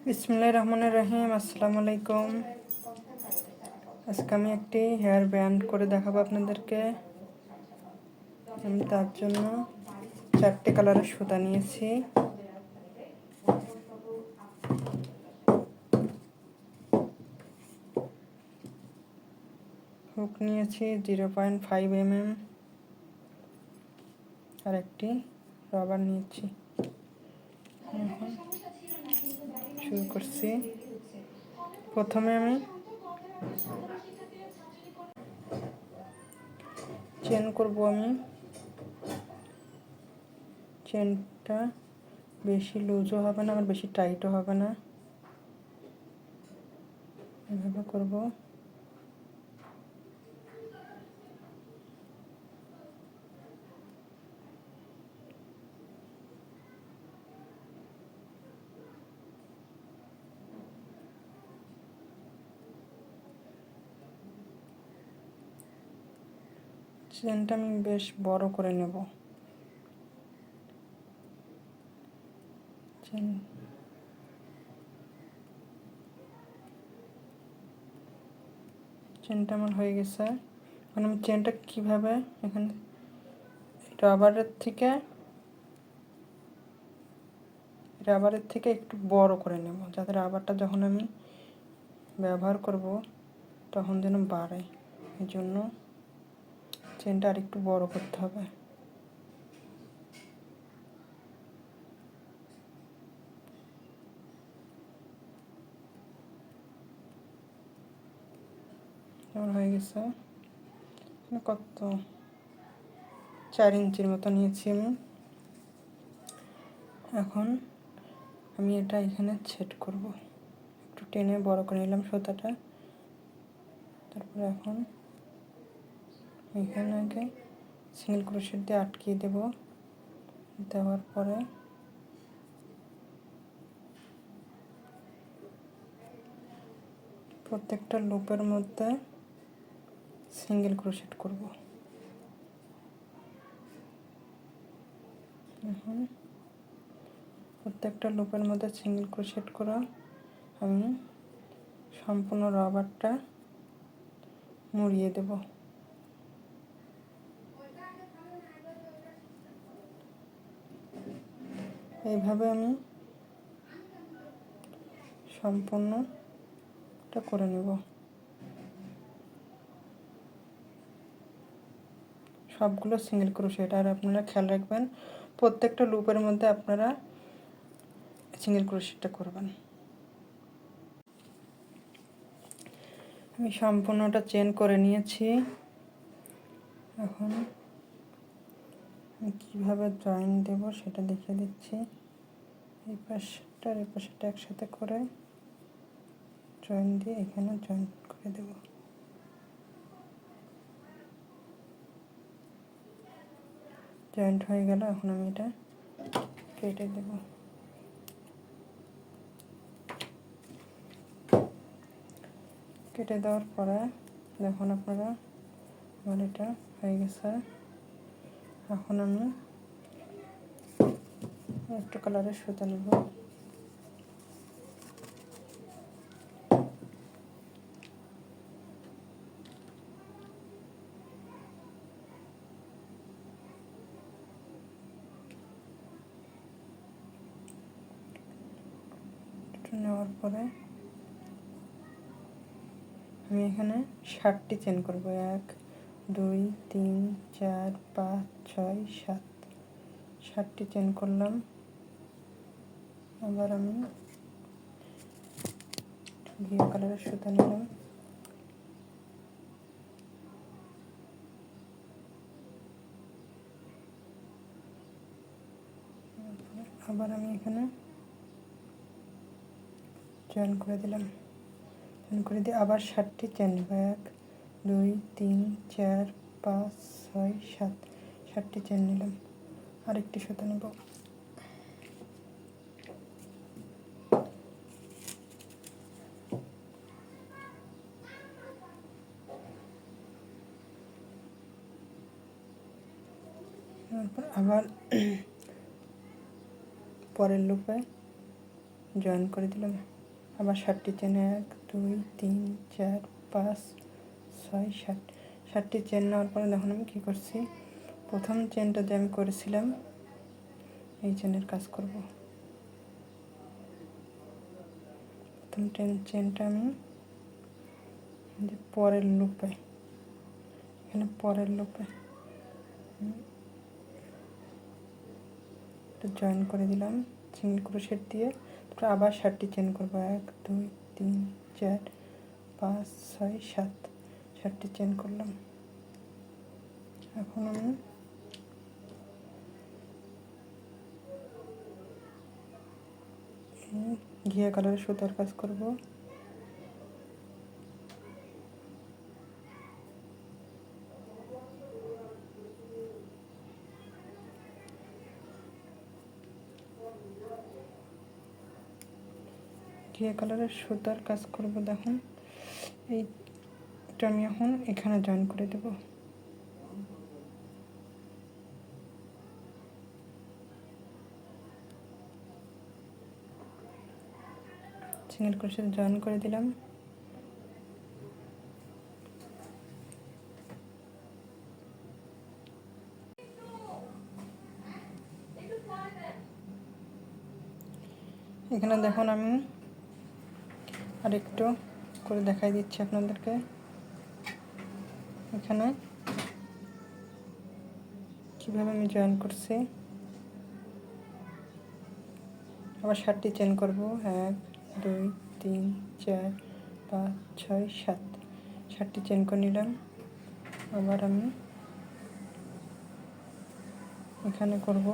বিসমিল্লাহির রহমানির রহিম। আসসালামু আলাইকুম। আজকে আমি একটি হেয়ার ব্যান্ড করে দেখাবো আপনাদেরকে। আমি তার জন্য 4টে কালারের সুতা নিয়েছি। হুক নিয়েছি 0.5 mm আর একটি রবার নিয়েছি। শুরু করছি। প্রথমে আমি চেন করব। আমি চেনটা বেশি লুজও হবে না, আবার বেশি টাইটও হবে না, এভাবে করব। চেনটা আমি বেশ বড় করে নেব। চেনটা আমার হয়ে গেছে। এখন আমি চেনটা কিভাবে এখানে রাবারের থেকে একটু বড় করে নেব, যাতে রাবারটা যখন আমি ব্যবহার করব তখন যেন বাড়ে। এই জন্য চেনটা আর একটু বড় করতে হবে। আমার হয়ে গেছে। কত 4 ইঞ্চির মতো নিয়েছি আমি। এখন আমি এটা এখানে সেট করব। একটু টেনে বড় করে নিলাম সুতাটা। তারপরে এখন এখানে আগে সিঙ্গেল ক্রোশেট দিয়ে আটকিয়ে দেব। দেওয়ার পরে প্রত্যেকটা লুপের মধ্যে সিঙ্গেল ক্রোশেট করব। এখন প্রত্যেকটা লুপের মধ্যে সিঙ্গেল ক্রোশেট করা আমি সম্পূর্ণ রাবারটা মুড়িয়ে দেব। এইভাবে আমি সম্পূর্ণটা করে নেব। সবগুলো সিঙ্গেল ক্রোশেট। আর আপনারা খেয়াল রাখবেন প্রত্যেকটা লুপের মধ্যে আপনারা সিঙ্গেল ক্রোশেটটা করবেন। আমি সম্পূর্ণটা চেন করে নিয়েছি। এখন আমি কীভাবে জয়েন দেব সেটা দেখিয়ে দিচ্ছি। এই পাশটা একসাথে করে জয়েন দিয়ে এখানে জয়েন করে দেব। জয়েন্ট হয়ে গেল। এখন আমি এটা কেটে দেব। কেটে দেওয়ার পরে দেখুন আপনারা আমার এটা হয়ে গেছে। এখন আমি একটু কালারের সুতা নেব। নেওয়ার পরে আমি এখানে 7টি চেন করব। 1 2 3 4 5 6 7 7টি চেন করলাম। আবার আমি ঘিয়ে কালারের সুতা নিলাম। আবার আমি এখানে জয়েন করে দিলাম। জয়েন করে দিয়ে আবার 7টি চেন নেব। 1 2 3 4 5 6 7 7টি চেন নিলাম। আরেকটি সুতা নেব। তারপর আবার পরের লুপে জয়েন করে দিলাম। আবার 7টি চেন 1 2 3 4 5 6 7, 7টি চেন নেওয়ার পরে দেখুন আমি কী করছি, প্রথম চেনটা যে আমি করেছিলাম এই চেনের কাজ করব। প্রথম চেনটা আমি যে পরের লুপে, এখানে পরের লুপে জয়েন করে দিলাম সিঙ্গেল ক্রোশেট দিয়ে। তারপর আবার 7টি চেন করব 1 2 3 4 5 6 7, 7টি চেন করলাম। এখন আমি ঘিয়া কালারের সুতার কাজ করব। ঘিয়া কালারের সুতার কাজ করব। দেখুন এইটা আমি এখন এখানে জয়েন করে দেব। সিঙ্গেল ক্রোশেট জয়েন করে দিলাম। এখানে দেখুন আমি আরেকটু করে দেখাই দিচ্ছি আপনাদেরকে। এখানে কিভাবে আমি জয়েন করছি। আবার 7টি চেন করব 1 2 3 4 5 6 7, 7টি চেন করে নিলাম। আবার আমি এখানে করব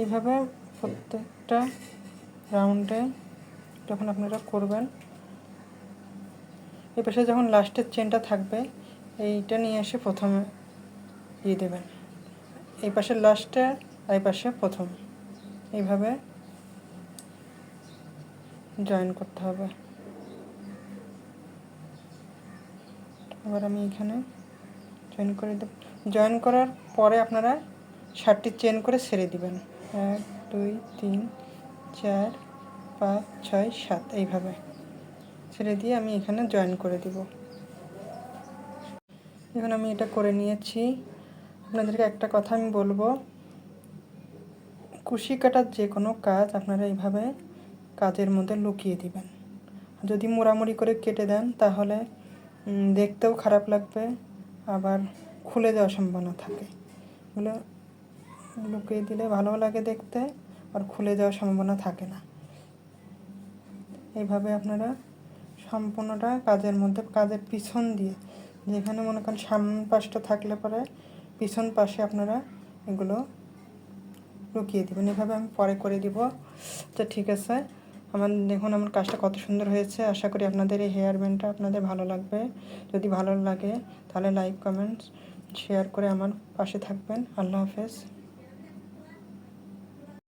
এইভাবে প্রত্যেকটা রাউন্ডে যখন আপনারা করবেন, এই পাশে যখন লাস্টের চেনটা থাকবে এইটা নিয়ে এসে প্রথমে দিয়ে দেবেন, এই পাশে লাস্টে আর এই পাশে প্রথম, এইভাবে জয়েন করতে হবে। আবার আমি এখানে জয়েন করে দেব। জয়েন করার পরে আপনারা 7টি চেন করে ছেড়ে দিবেন 1 2 3 4 5 6 7, এইভাবে ছেড়ে দিয়ে আমি এখানে জয়েন করে দিব। এখন আমি এটা করে নিয়েছি। আপনাদেরকে একটা কথা আমি বলবো, কুশি কাটার যে কোনো কাজ আপনারা এইভাবে কাজের মধ্যে লুকিয়ে দিবেন। যদি মোড়ামুড়ি করে কেটে দেন তাহলে দেখতেও খারাপ লাগবে, আবার খুলে যাওয়ার সম্ভাবনা থাকে। এগুলো লুকিয়ে দিলে ভালো লাগে দেখতে, আর খুলে যাওয়ার সম্ভাবনা থাকে না। এইভাবে আপনারা সম্পূর্ণটা কাজের মধ্যে, কাজের পিছন দিয়ে, যেখানে মনে করেন সামনের পাশটা থাকলে পরে পিছন পাশে আপনারা এগুলো লুকিয়ে দেবেন। এভাবে আমি পরে করে দিব। তো ঠিক আছে, দেখুন আমার কাজটা কত সুন্দর হয়েছে। আশা করি আপনাদের এই হেয়ার ব্যান্ডটা আপনাদের ভালো লাগবে। যদি ভালো লাগে তাহলে লাইক কমেন্ট শেয়ার করে আমার পাশে থাকবেন। আল্লাহ হাফেজ।